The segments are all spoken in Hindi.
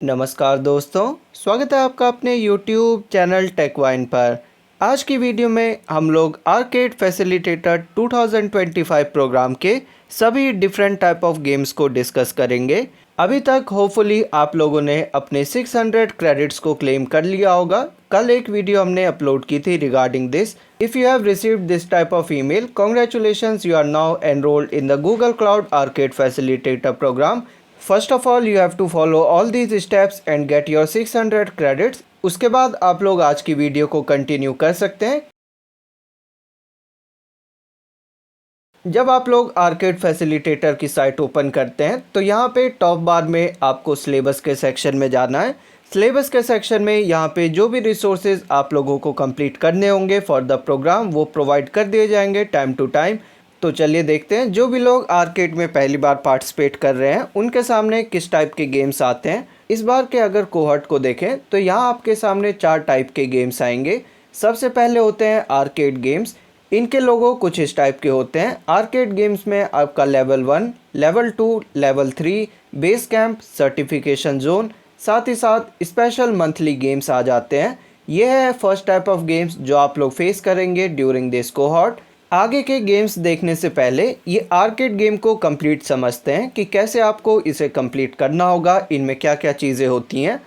नमस्कार दोस्तों, स्वागत है आपका अपने YouTube चैनल टेकवाइन पर। आज की वीडियो में हम लोग आर्केड फैसिलिटेटर 2025 प्रोग्राम के सभी डिफरेंट टाइप ऑफ गेम्स को डिस्कस करेंगे। अभी तक होपफुली आप लोगों ने अपने 600 क्रेडिट्स को क्लेम कर लिया होगा। कल एक वीडियो हमने अपलोड की थी regarding this. If you have received this type of email, congratulations, you are now enrolled in the Google cloud arcade facilitator program. First of all you have to follow all these steps and get your 600 credits. उसके बाद आप लोग आज की वीडियो को कंटिन्यू कर सकते हैं। जब आप लोग आर्केड फैसिलिटेटर की साइट ओपन करते हैं तो यहाँ पे टॉप बार में आपको सिलेबस के सेक्शन में जाना है। सिलेबस के सेक्शन में यहाँ पे जो भी रिसोर्सेज आप लोगों को कंप्लीट करने होंगे फॉर द प्रोग्राम वो प्रोवाइड कर दिए जाएंगे टाइम टू टाइम। तो चलिए देखते हैं जो भी लोग आर्केड में पहली बार पार्टिसिपेट कर रहे हैं उनके सामने किस टाइप के गेम्स आते हैं। इस बार के अगर कोहर्ट को देखें तो यहाँ आपके सामने 4 टाइप के गेम्स आएंगे। सबसे पहले होते हैं आर्केड गेम्स। इनके लोगो कुछ इस टाइप के होते हैं। आर्केड गेम्स में आपका level 1, level 2, level 3, base camp, certification zone, साथ ही साथ स्पेशल मंथली गेम्स आ जाते हैं। यह है फर्स्ट टाइप ऑफ गेम्स जो आप लोग फेस करेंगे ड्यूरिंग दिस कोहॉर्ट। आगे के गेम्स देखने से पहले ये आर्केड गेम को कंप्लीट समझते हैं कि कैसे आपको इसे कंप्लीट करना होगा, इनमें क्या क्या चीज़ें होती हैं।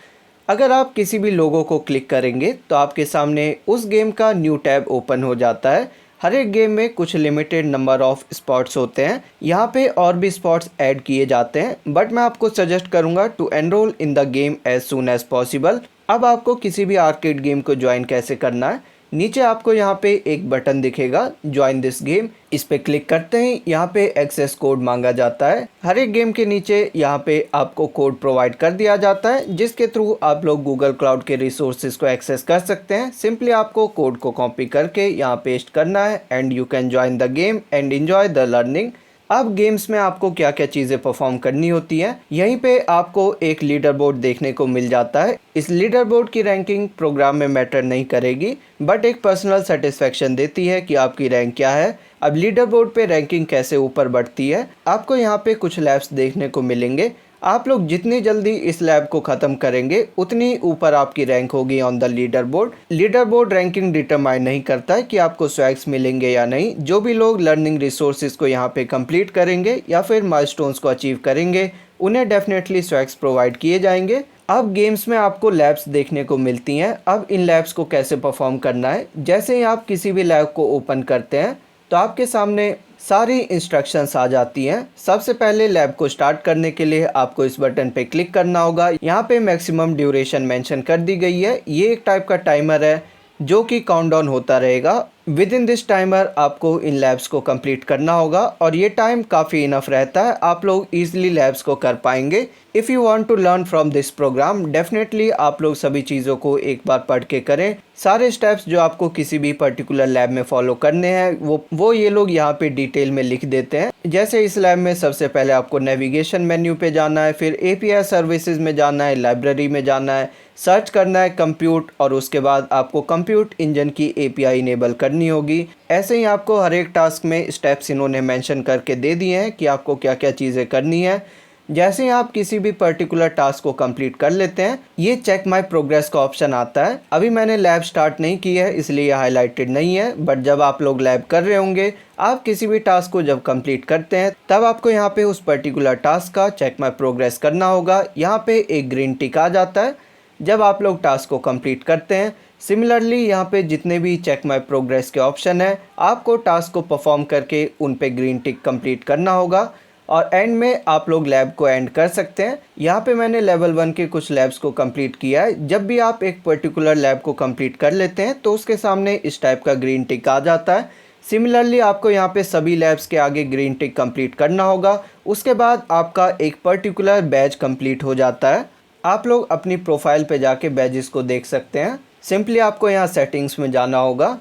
अगर आप किसी भी लोगो को क्लिक करेंगे तो आपके सामने उस गेम का न्यू टैब ओपन हो जाता है। हर एक गेम में कुछ लिमिटेड नंबर ऑफ स्पॉट्स होते हैं। यहाँ पे और भी स्पॉट्स ऐड किए जाते हैं, बट मैं आपको सजेस्ट करूँगा to enroll in the game as soon as possible. अब आपको किसी भी आर्केड गेम को ज्वाइन कैसे करना है, नीचे आपको यहाँ पे एक बटन दिखेगा ज्वाइन दिस गेम। इस पे क्लिक करते ही यहाँ पे एक्सेस कोड मांगा जाता है। हर एक गेम के नीचे यहाँ पे आपको कोड प्रोवाइड कर दिया जाता है जिसके थ्रू आप लोग गूगल क्लाउड के रिसोर्सेज को एक्सेस कर सकते हैं। सिंपली आपको कोड को कॉपी करके यहाँ पेस्ट करना है and you can join the game and enjoy the learning. अब गेम्स में आपको क्या क्या चीज़ें परफॉर्म करनी होती हैं, यहीं पे आपको एक लीडर बोर्ड देखने को मिल जाता है। इस लीडर बोर्ड की रैंकिंग प्रोग्राम में मैटर नहीं करेगी, बट एक पर्सनल सेटिस्फेक्शन देती है कि आपकी रैंक क्या है। अब लीडर बोर्ड पे रैंकिंग कैसे ऊपर बढ़ती है, आपको यहाँ पे कुछ लैब्स देखने को मिलेंगे। आप लोग जितनी जल्दी इस लैब को ख़त्म करेंगे उतनी ऊपर आपकी रैंक होगी on the leader board. Leader board ranking determine नहीं करता है कि आपको स्वैग्स मिलेंगे या नहीं। जो भी लोग लर्निंग रिसोर्सेज को यहाँ पे कंप्लीट करेंगे या फिर माइलस्टोन्स को अचीव करेंगे उन्हें डेफिनेटली स्वैग्स प्रोवाइड किए जाएंगे। अब गेम्स में आपको लैब्स देखने को मिलती हैं। अब इन लैब्स को कैसे परफॉर्म करना है, जैसे ही आप किसी भी लैब को ओपन करते हैं तो आपके सामने सारी इंस्ट्रक्शंस आ जाती हैं। सबसे पहले लैब को स्टार्ट करने के लिए आपको इस बटन पे क्लिक करना होगा। यहाँ पे मैक्सिमम ड्यूरेशन मेंशन कर दी गई है। ये एक टाइप का टाइमर है जो कि काउंटडाउन होता रहेगा। विद इन दिस टाइमर आपको इन लैब्स को कंप्लीट करना होगा और ये टाइम काफ़ी इनफ रहता है। आप लोग ईजिली लैब्स को कर पाएंगे। If you want to learn from this program, definitely आप लोग सभी चीज़ों को एक बार पढ़ के करें। सारे स्टेप्स जो आपको किसी भी पर्टिकुलर लैब में फॉलो करने हैं वो ये लोग यहाँ पे डिटेल में लिख देते हैं। जैसे इस लैब में सबसे पहले आपको नेविगेशन मेन्यू पे जाना है, फिर API सर्विसेज में जाना है, लाइब्रेरी में जाना है, सर्च करना है कंप्यूट, और उसके बाद आपको कंप्यूट इंजन की API इनेबल करनी होगी। ऐसे ही आपको हर एक टास्क में स्टेप्स इन्होंने मेंशन करके दे दिए हैं कि आपको क्या क्या चीज़ें करनी है। जैसे ही आप किसी भी पर्टिकुलर टास्क को कंप्लीट कर लेते हैं ये चेक माय प्रोग्रेस का ऑप्शन आता है। अभी मैंने लैब स्टार्ट नहीं की है इसलिए ये हाईलाइटेड नहीं है, बट जब आप लोग लैब कर रहे होंगे, आप किसी भी टास्क को जब कंप्लीट करते हैं तब आपको यहाँ पे उस पर्टिकुलर टास्क का चेक माय प्रोग्रेस करना होगा। यहाँ पे एक ग्रीन टिक आ जाता है जब आप लोग टास्क को कंप्लीट करते हैं। सिमिलरली यहाँ पे जितने भी चेक माय प्रोग्रेस के ऑप्शन है आपको टास्क को परफॉर्म करके उन पे ग्रीन टिक कंप्लीट करना होगा और एंड में आप लोग लैब को एंड कर सकते हैं। यहाँ पे मैंने लेवल 1 के कुछ लैब्स को कंप्लीट किया है। जब भी आप एक पर्टिकुलर लैब को कंप्लीट कर लेते हैं तो उसके सामने इस टाइप का ग्रीन टिक आ जाता है। सिमिलरली आपको यहाँ पे सभी लैब्स के आगे ग्रीन टिक कंप्लीट करना होगा। उसके बाद आपका एक पर्टिकुलर बैच कंप्लीट हो जाता है। आप लोग अपनी प्रोफाइल पे जाके बैजेस को देख सकते हैं। सिंपली आपको यहाँ सेटिंग्स में जाना होगा।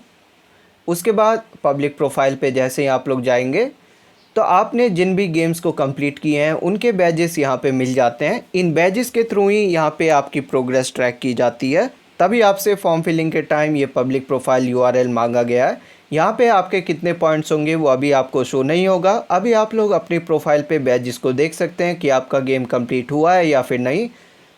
उसके बाद पब्लिक प्रोफाइल पे जैसे ही आप लोग जाएंगे तो आपने जिन भी गेम्स को कंप्लीट किए हैं उनके बैजेस यहाँ पे मिल जाते हैं। इन बैजेस के थ्रू ही यहाँ पे आपकी प्रोग्रेस ट्रैक की जाती है। तभी आपसे फॉर्म फिलिंग के टाइम ये पब्लिक प्रोफाइल URL मांगा गया है। यहाँ पे आपके कितने पॉइंट्स होंगे वो अभी आपको शो नहीं होगा। अभी आप लोग अपनी प्रोफाइल पे बैजेस को देख सकते हैं कि आपका गेम कंप्लीट हुआ है या फिर नहीं।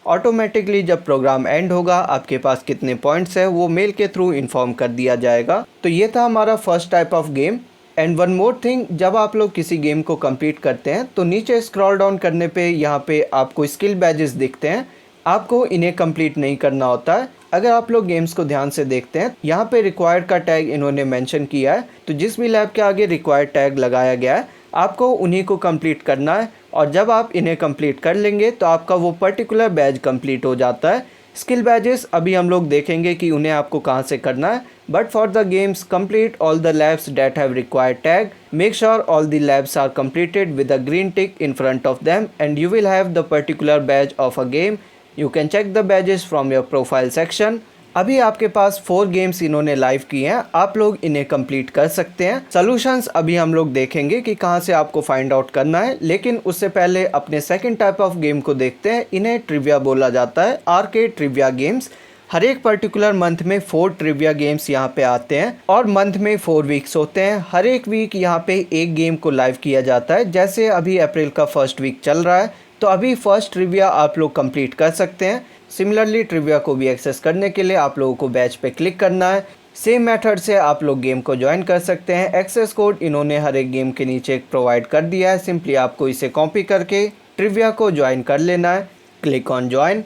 ऑटोमेटिकली जब प्रोग्राम एंड होगा आपके पास कितने पॉइंट्स है वो मेल के थ्रू इन्फॉर्म कर दिया जाएगा। तो ये था हमारा first type of game. And one more thing, जब आप लोग किसी गेम को कंप्लीट करते हैं तो नीचे स्क्रॉल डाउन करने पे यहाँ पे आपको स्किल बैजेस दिखते हैं। आपको इन्हें कंप्लीट नहीं करना होता है। अगर आप लोग गेम्स को ध्यान से देखते हैं यहाँ पे रिक्वायर्ड का टैग इन्होंने मेंशन किया है, तो जिस भी लैब के आगे रिक्वायर्ड टैग लगाया गया है आपको उन्हीं को कंप्लीट करना है। और जब आप इन्हें कंप्लीट कर लेंगे तो आपका वो पर्टिकुलर बैज कंप्लीट हो जाता है। स्किल बैजेस अभी हम लोग देखेंगे कि उन्हें आपको कहाँ से करना है, but for the games complete all the labs that have required tag, make sure all the labs are completed with a green tick in front of them and you will have the particular badge of a game. You can check the badges from your profile section. अभी आपके पास 4 गेम्स इन्होंने लाइव की हैं, आप लोग इन्हें कंप्लीट कर सकते हैं। सॉल्यूशंस अभी हम लोग देखेंगे कि कहां से आपको फाइंड आउट करना है, लेकिन उससे पहले अपने सेकंड टाइप ऑफ गेम को देखते हैं। इन्हें ट्रिविया बोला जाता है, आर्केड ट्रिविया गेम्स। हर एक पर्टिकुलर मंथ में 4 ट्रिविया गेम्स यहाँ पे आते हैं और मंथ में 4 वीक्स होते हैं। हर एक वीक यहाँ पे एक गेम को लाइव किया जाता है। जैसे अभी अप्रैल का फर्स्ट वीक चल रहा है तो अभी फर्स्ट ट्रिविया आप लोग कंप्लीट कर सकते हैं। सिमिलरली ट्रिविया को भी एक्सेस करने के लिए आप लोगों को बैच पे क्लिक करना है। सेम मेथड से आप लोग गेम को ज्वाइन कर सकते हैं। एक्सेस कोड इन्होंने हर एक गेम के नीचे प्रोवाइड कर दिया है, सिंपली आपको इसे कॉपी करके ट्रिविया को ज्वाइन कर लेना है। Click on join.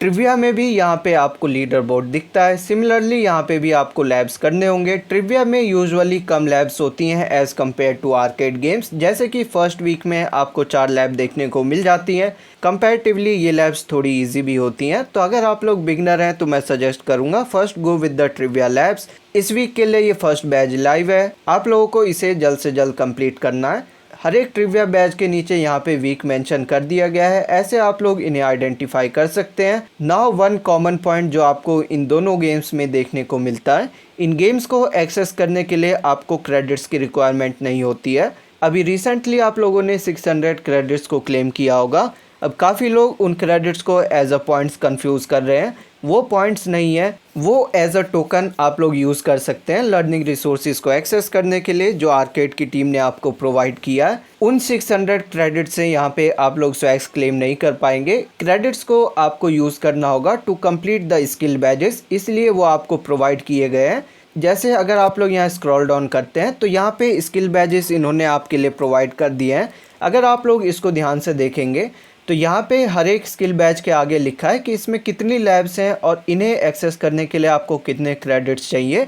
ट्रिविया में भी यहाँ पे आपको लीडर बोर्ड दिखता है। सिमिलरली यहाँ पे भी आपको लैब्स करने होंगे। ट्रिविया में यूजुअली कम लैब्स होती हैं as compare to arcade games, जैसे कि फर्स्ट वीक में आपको 4 लैब देखने को मिल जाती हैं। कंपैरेटिवली ये लैब्स थोड़ी इजी भी होती हैं। तो अगर आप लोग बिगनर हैं तो मैं सजेस्ट करूँगा first go with the trivia labs. इस वीक के लिए ये फर्स्ट बैच लाइव है, आप लोगों को इसे जल्द से जल्द कंप्लीट करना है। हर एक ट्रिविया बैच के नीचे यहाँ पे वीक मेंशन कर दिया गया है, ऐसे आप लोग इन्हें आइडेंटिफाई कर सकते हैं। नाउ वन कॉमन पॉइंट जो आपको इन दोनों गेम्स में देखने को मिलता है, इन गेम्स को एक्सेस करने के लिए आपको क्रेडिट्स की रिक्वायरमेंट नहीं होती है। अभी रिसेंटली आप लोगों ने 600 क्रेडिट्स को क्लेम किया होगा। अब काफ़ी लोग उन क्रेडिट्स को एज अ पॉइंट्स कंफ्यूज कर रहे हैं। वो पॉइंट्स नहीं है, वो एज अ टोकन आप लोग यूज़ कर सकते हैं लर्निंग रिसोर्सेज को एक्सेस करने के लिए जो आर्केड की टीम ने आपको प्रोवाइड किया है। उन 600 क्रेडिट से यहाँ पे आप लोग स्वैग्स क्लेम नहीं कर पाएंगे। क्रेडिट्स को आपको यूज़ करना होगा to complete the skill badges, इसलिए वो आपको प्रोवाइड किए गए हैं। जैसे अगर आप लोग यहाँ स्क्रॉल डाउन करते हैं तो यहाँ पे स्किल बैजेस इन्होंने आपके लिए प्रोवाइड कर दिए हैं। अगर आप लोग इसको ध्यान से देखेंगे तो यहाँ पे हर एक स्किल बैच के आगे लिखा है कि इसमें कितनी लैब्स हैं और इन्हें एक्सेस करने के लिए आपको कितने क्रेडिट्स चाहिए।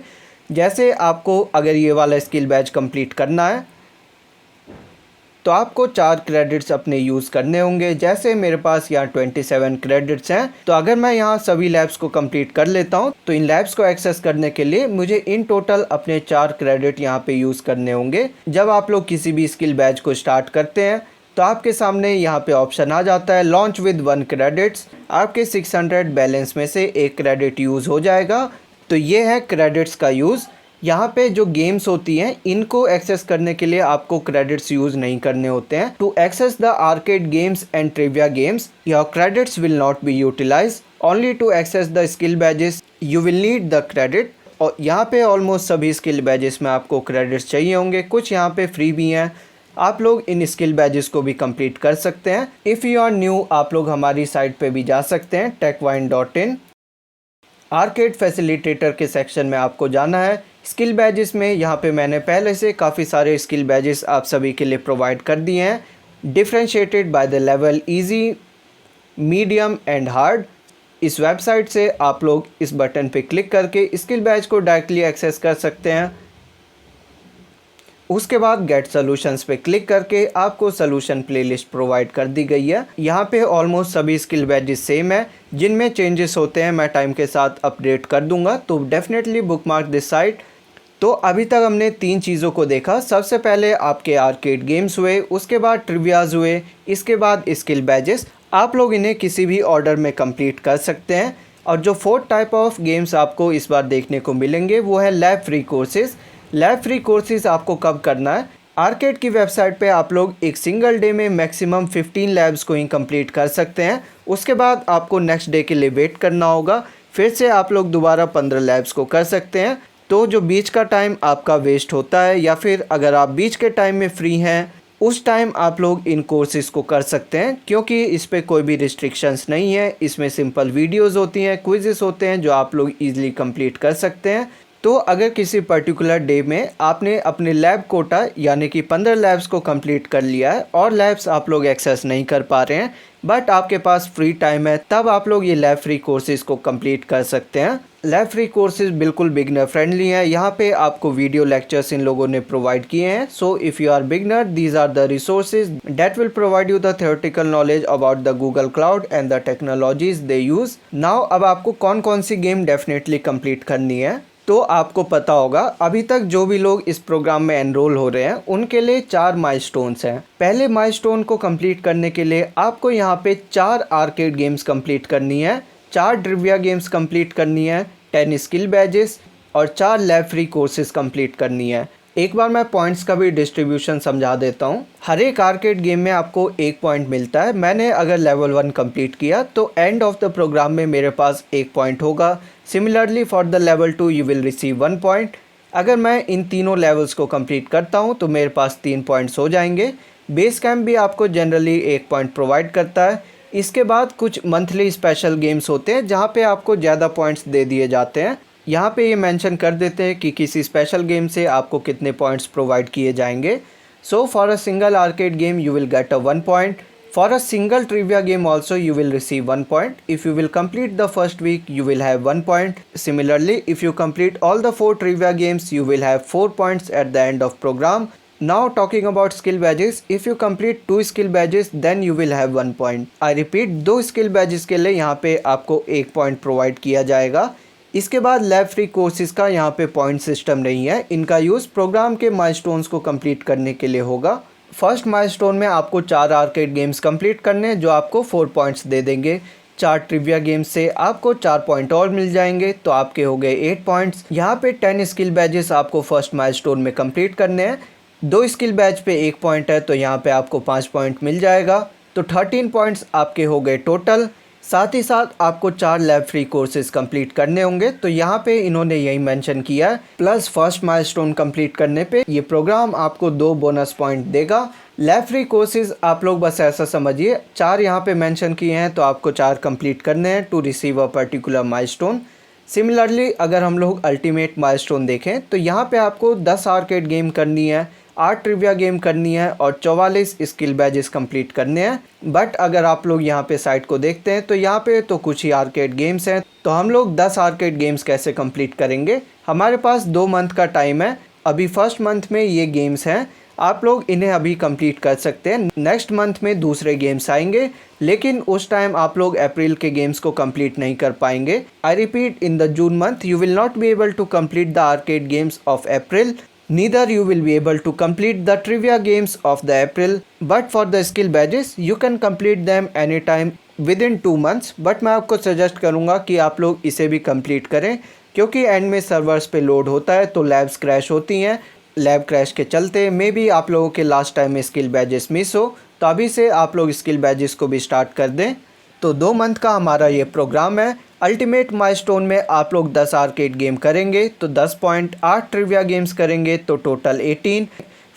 जैसे आपको अगर ये वाला स्किल बैच कंप्लीट करना है तो आपको 4 क्रेडिट्स अपने यूज़ करने होंगे। जैसे मेरे पास यहाँ 27 क्रेडिट्स हैं, तो अगर मैं यहाँ सभी लैब्स को कंप्लीट कर लेता हूँ तो इन लैब्स को एक्सेस करने के लिए मुझे इन टोटल अपने 4 क्रेडिट यहाँ पे यूज़ करने होंगे। जब आप लोग किसी भी स्किल बैच को स्टार्ट करते हैं तो आपके सामने यहाँ पे ऑप्शन आ जाता है लॉन्च विद 1 क्रेडिट्स। आपके 600 बैलेंस में से 1 क्रेडिट यूज़ हो जाएगा। तो ये है क्रेडिट्स का यूज़। यहाँ पे जो गेम्स होती हैं इनको एक्सेस करने के लिए आपको क्रेडिट्स यूज़ नहीं करने होते हैं। To access the arcade games and trivia games your credits will not be utilize, only to access the skill badges you will need the credit. और यहाँ पे ऑलमोस्ट सभी स्किल बैजेस में आपको क्रेडिट्स चाहिए होंगे, कुछ यहाँ पे फ्री भी हैं। आप लोग इन स्किल बैजेस को भी कंप्लीट कर सकते हैं। इफ़ यू आर न्यू आप लोग हमारी साइट पे भी जा सकते हैं techvine.in। आर्केड फैसिलिटेटर के सेक्शन में आपको जाना है। स्किल बैजेस में यहाँ पे मैंने पहले से काफ़ी सारे स्किल बैजेस आप सभी के लिए प्रोवाइड कर दिए हैं, differentiated by the level easy, medium and hard. इस वेबसाइट से आप लोग इस बटन पे क्लिक करके स्किल बैच को डायरेक्टली एक्सेस कर सकते हैं। उसके बाद गेट सॉल्यूशंस पे क्लिक करके आपको सॉल्यूशन प्लेलिस्ट प्रोवाइड कर दी गई है। यहाँ पे ऑलमोस्ट सभी स्किल बैजेस सेम है, जिनमें चेंजेस होते हैं मैं टाइम के साथ अपडेट कर दूंगा, तो डेफिनेटली बुकमार्क दिस साइट। तो अभी तक हमने 3 चीज़ों को देखा। सबसे पहले आपके आर्केड गेम्स हुए, उसके बाद ट्रिवियाज हुए, इसके बाद स्किल बैजेस। आप लोग इन्हें किसी भी ऑर्डर में कंप्लीट कर सकते हैं। और जो 4th टाइप ऑफ गेम्स आपको इस बार देखने को मिलेंगे वो है lab free courses. Lab free courses आपको कब करना है, आर्केड की वेबसाइट पे आप लोग एक सिंगल डे में मैक्सिमम 15 लैब्स को ही कंप्लीट कर सकते हैं। उसके बाद आपको नेक्स्ट डे के लिए वेट करना होगा, फिर से आप लोग दोबारा 15 लैब्स को कर सकते हैं। तो जो बीच का टाइम आपका वेस्ट होता है, या फिर अगर आप बीच के टाइम में फ्री हैं उस टाइम आप लोग इन कोर्सेज़ को कर सकते हैं, क्योंकि इस पे कोई भी रिस्ट्रिक्शंस नहीं है। इसमें सिंपल वीडियोज़ होती हैं, क्विज़ेस होते हैं जो आप लोग ईज़िली कंप्लीट कर सकते हैं। तो अगर किसी पर्टिकुलर डे में आपने अपने लैब कोटा यानी कि 15 लैब्स को कंप्लीट कर लिया है और लैब्स आप लोग एक्सेस नहीं कर पा रहे हैं, बट आपके पास फ्री टाइम है, तब आप लोग ये लैब फ्री कोर्सेज़ को कंप्लीट कर सकते हैं। लैब फ्री कोर्सेज बिल्कुल बिगनर फ्रेंडली हैं। यहाँ पे आपको वीडियो लेक्चर्स इन लोगों ने प्रोवाइड किए हैं। So if you are beginner, these are the resources that will provide you the theoretical knowledge about the Google cloud and the technologies they use. Now अब आपको कौन कौन सी गेम डेफिनेटली कंप्लीट करनी है, तो आपको पता होगा अभी तक जो भी लोग इस प्रोग्राम में एनरोल हो रहे हैं उनके लिए 4 माइलस्टोन्स हैं। पहले माइलस्टोन को कंप्लीट करने के लिए आपको यहाँ पे 4 आर्केड गेम्स कंप्लीट करनी है, 4 ट्रिविया गेम्स कंप्लीट करनी है, 10 स्किल बैजेस और 4 लैब फ्री कोर्सेज कंप्लीट करनी है। एक बार मैं पॉइंट्स का भी डिस्ट्रीब्यूशन समझा देता हूँ। हर एक आर्केड गेम में आपको 1 पॉइंट मिलता है। मैंने अगर लेवल 1 कंप्लीट किया तो एंड ऑफ द प्रोग्राम में मेरे पास 1 पॉइंट होगा। Similarly for the level 2 you will receive 1 point. अगर मैं इन तीनों लेवल्स को कंप्लीट करता हूँ तो मेरे पास 3 पॉइंट्स हो जाएंगे। बेस कैंप भी आपको जनरली 1 पॉइंट प्रोवाइड करता है। इसके बाद कुछ मंथली स्पेशल गेम्स होते हैं जहाँ पे आपको ज़्यादा पॉइंट्स दे दिए जाते हैं। यहाँ पे ये मेंशन कर देते हैं कि किसी स्पेशल गेम से आपको कितने पॉइंट्स प्रोवाइड किए जाएंगे। So for a single arcade game you will get a 1 point. For a single trivia game also you will receive 1 point. If you will complete the first week you will have 1 point. Similarly if you complete all the 4 trivia games you will have 4 points at the end of program. Now talking about skill badges, if you complete 2 skill badges then you will have 1 point. I repeat, 2 skill badges के लिए यहाँ पे आपको 1 point प्रोवाइड किया जाएगा। इसके बाद लैब फ्री कोर्सेज का यहाँ पे पॉइंट सिस्टम नहीं है, इनका यूज़ प्रोग्राम के माइलस्टोन्स को कंप्लीट करने के लिए होगा। फर्स्ट माइलस्टोन में आपको 4 आर्केड गेम्स कंप्लीट करने जो आपको 4 पॉइंट्स दे देंगे। 4 ट्रिविया गेम्स से आपको 4 पॉइंट और मिल जाएंगे तो आपके हो गए 8 पॉइंट्स। यहाँ पे 10 स्किल बैजेस आपको फर्स्ट माइलस्टोन में कंप्लीट करने हैं। 2 स्किल बैच पे 1 पॉइंट है तो यहाँ पे आपको 5 पॉइंट मिल जाएगा, तो 13 पॉइंट्स आपके हो गए टोटल। साथ ही साथ आपको 4 लैब फ्री कोर्सेज कंप्लीट करने होंगे, तो यहाँ पे इन्होंने यही मेंशन किया है। प्लस फर्स्ट माइलस्टोन कंप्लीट करने पे ये प्रोग्राम आपको 2 बोनस पॉइंट देगा। लैब फ्री कोर्सेज आप लोग बस ऐसा समझिए, 4 यहाँ पे मेंशन किए हैं तो आपको 4 कंप्लीट करने हैं to receive a particular milestone. Similarly अगर हम लोग अल्टीमेट माइलस्टोन देखें तो यहाँ पे आपको 10 आर्केड गेम करनी है, 8 ट्रिविया गेम करनी है और 44 स्किल बैजेस कंप्लीट करने हैं। बट अगर आप लोग यहाँ पे साइट को देखते हैं तो यहाँ पे तो कुछ ही आर्केड गेम्स हैं, तो हम लोग 10 आर्केड गेम्स कैसे कंप्लीट करेंगे। हमारे पास 2 मंथ का टाइम है। अभी फर्स्ट मंथ में ये गेम्स हैं, आप लोग इन्हें अभी कंप्लीट कर सकते हैं। नेक्स्ट मंथ में दूसरे गेम्स आएंगे, लेकिन उस टाइम आप लोग अप्रैल के गेम्स को कंप्लीट नहीं कर पाएंगे। I repeat, in the June month you will not be able to complete the arcade games of April. Neither you will be able to complete the trivia games of the April, but for the skill badges you can complete them anytime within 2 months. But मैं आपको सजेस्ट करूँगा कि आप लोग इसे भी कंप्लीट करें, क्योंकि एंड में सर्वर्स पे लोड होता है तो लैब्स क्रैश होती हैं। लैब क्रैश के चलते मे बी आप लोगों के लास्ट टाइम में स्किल बैजेस मिस हो, तो अभी से आप लोग स्किल बैजेस को भी स्टार्ट कर दें। तो 2 मंथ का हमारा ये प्रोग्राम है। अल्टीमेट माइलस्टोन में आप लोग 10 आर्केड गेम करेंगे तो 10 पॉइंट, 8 ट्रिविया गेम्स करेंगे तो टोटल 18,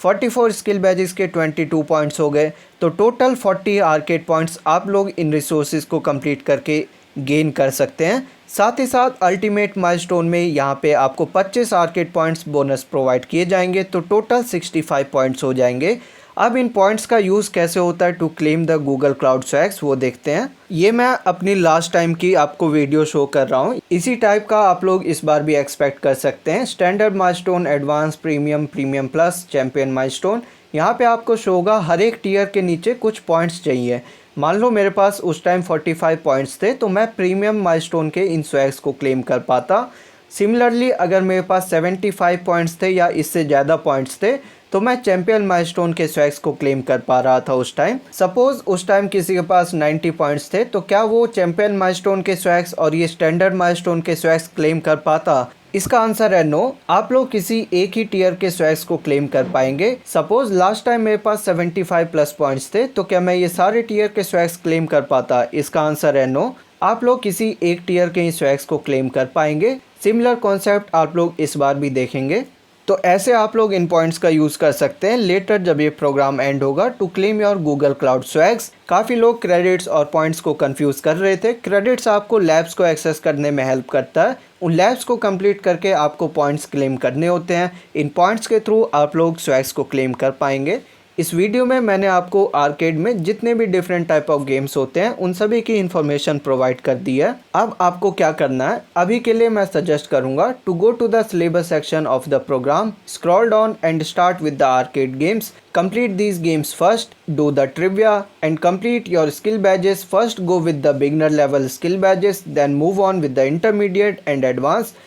44 स्किल बैजेस के 22 पॉइंट्स हो गए, तो टोटल 40 आर्केड पॉइंट्स आप लोग इन रिसोर्सेज को कंप्लीट करके गेन कर सकते हैं। साथ ही साथ अल्टीमेट माइलस्टोन में यहाँ पे आपको 25 आर्केड पॉइंट्स बोनस प्रोवाइड किए जाएंगे, तो टोटल 65 पॉइंट्स हो जाएंगे। अब इन पॉइंट्स का यूज़ कैसे होता है to claim the Google cloud swags, वो देखते हैं। ये मैं अपनी लास्ट टाइम की आपको वीडियो शो कर रहा हूँ। इसी टाइप का आप लोग इस बार भी एक्सपेक्ट कर सकते हैं। Standard milestone, advance, premium, premium plus, champion milestone, यहाँ पे आपको शो होगा हर एक टीयर के नीचे कुछ पॉइंट्स चाहिए। मान लो मेरे पास उस टाइम 45 पॉइंट्स थे तो मैं प्रीमियम माइलस्टोन के इन स्वैग्स को क्लेम कर पाता। सिमिलरली अगर मेरे पास 75 पॉइंट्स थे या इससे ज़्यादा पॉइंट्स थे तो मैं चैंपियन माइलस्टोन के स्वैग्स को क्लेम कर पा रहा था उस टाइम। सपोज़ उस टाइम किसी के पास 90 पॉइंट्स थे तो क्या वो चैंपियन माइलस्टोन के स्वैग्स और ये स्टैंडर्ड माइलस्टोन के स्वैग्स क्लेम कर पाता? इसका आंसर है नो। आप लोग किसी एक ही टीयर के स्वैग्स को क्लेम कर पाएंगे। सपोज लास्ट टाइम मेरे पास 75 प्लस पॉइंट्स थे तो क्या मैं ये सारे टीयर के स्वैग्स क्लेम कर पाता? इसका आंसर है नो। आप लोग किसी एक टीयर के ही स्वैग्स को क्लेम कर पाएंगे। सिमिलर कॉन्सेप्ट आप लोग इस बार भी देखेंगे। तो ऐसे आप लोग इन पॉइंट्स का यूज़ कर सकते हैं लेटर जब ये प्रोग्राम एंड होगा to claim your Google cloud swags. काफ़ी लोग क्रेडिट्स और पॉइंट्स को कंफ्यूज कर रहे थे। क्रेडिट्स आपको लैब्स को एक्सेस करने में हेल्प करता है। उन लैब्स को कंप्लीट करके आपको पॉइंट्स क्लेम करने होते हैं। इन पॉइंट्स के थ्रू आप लोग स्वैग्स को क्लेम कर पाएंगे। इस वीडियो में मैंने आपको आर्केड में जितने भी डिफरेंट टाइप ऑफ गेम्स होते हैं उन सभी की इन्फॉर्मेशन प्रोवाइड कर दी है। अब आपको क्या करना है, अभी के लिए मैं सजेस्ट करूंगा to go to the syllabus section of the program, scroll down and start with the arcade games. Complete these games first, do the trivia and complete your skill badges. First go with the beginner level skill badges, then move on with the intermediate and advanced.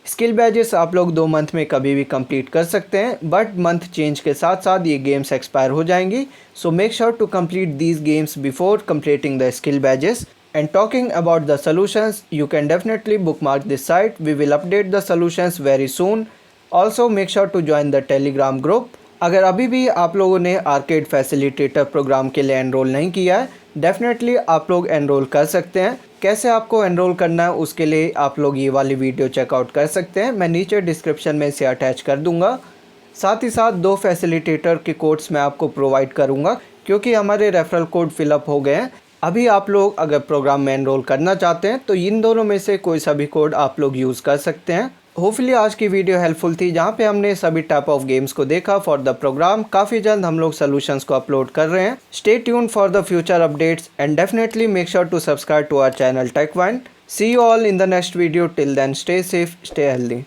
Skill badges आप लोग 2 मंथ में कभी भी कंप्लीट कर सकते हैं, बट मंथ चेंज के साथ साथ ये गेम्स एक्सपायर हो जाएंगी। So make sure to complete these games before completing the skill badges. And talking about the solutions, you can definitely bookmark this site. We will update the solutions very soon. Also make sure to join the Telegram group. अगर अभी भी आप लोगों ने आर्केड फैसिलिटेटर प्रोग्राम के लिए एनरोल नहीं किया है, डेफिनेटली आप लोग एनरोल कर सकते हैं। कैसे आपको एनरोल करना है उसके लिए आप लोग ये वाली वीडियो चेकआउट कर सकते हैं। मैं नीचे डिस्क्रिप्शन में इसे अटैच कर दूंगा। साथ ही साथ 2 फैसिलिटेटर के कोड्स मैं आपको प्रोवाइड करूंगा क्योंकि हमारे रेफरल कोड फिलअप हो गए हैं। अभी आप लोग अगर प्रोग्राम में एनरोल करना चाहते हैं तो इन दोनों में से कोई सा भी कोड आप लोग यूज़ कर सकते हैं। होपफुली आज की वीडियो हेल्पफुल थी जहाँ पे हमने सभी टाइप ऑफ गेम्स को देखा फॉर द प्रोग्राम। काफ़ी जल्द हम लोग सोल्यूशंस को अपलोड कर रहे हैं। Stay tune for the future updates and definitely make sure to subscribe to our channel टेक1। See you all in the next video. Till then stay safe, stay healthy.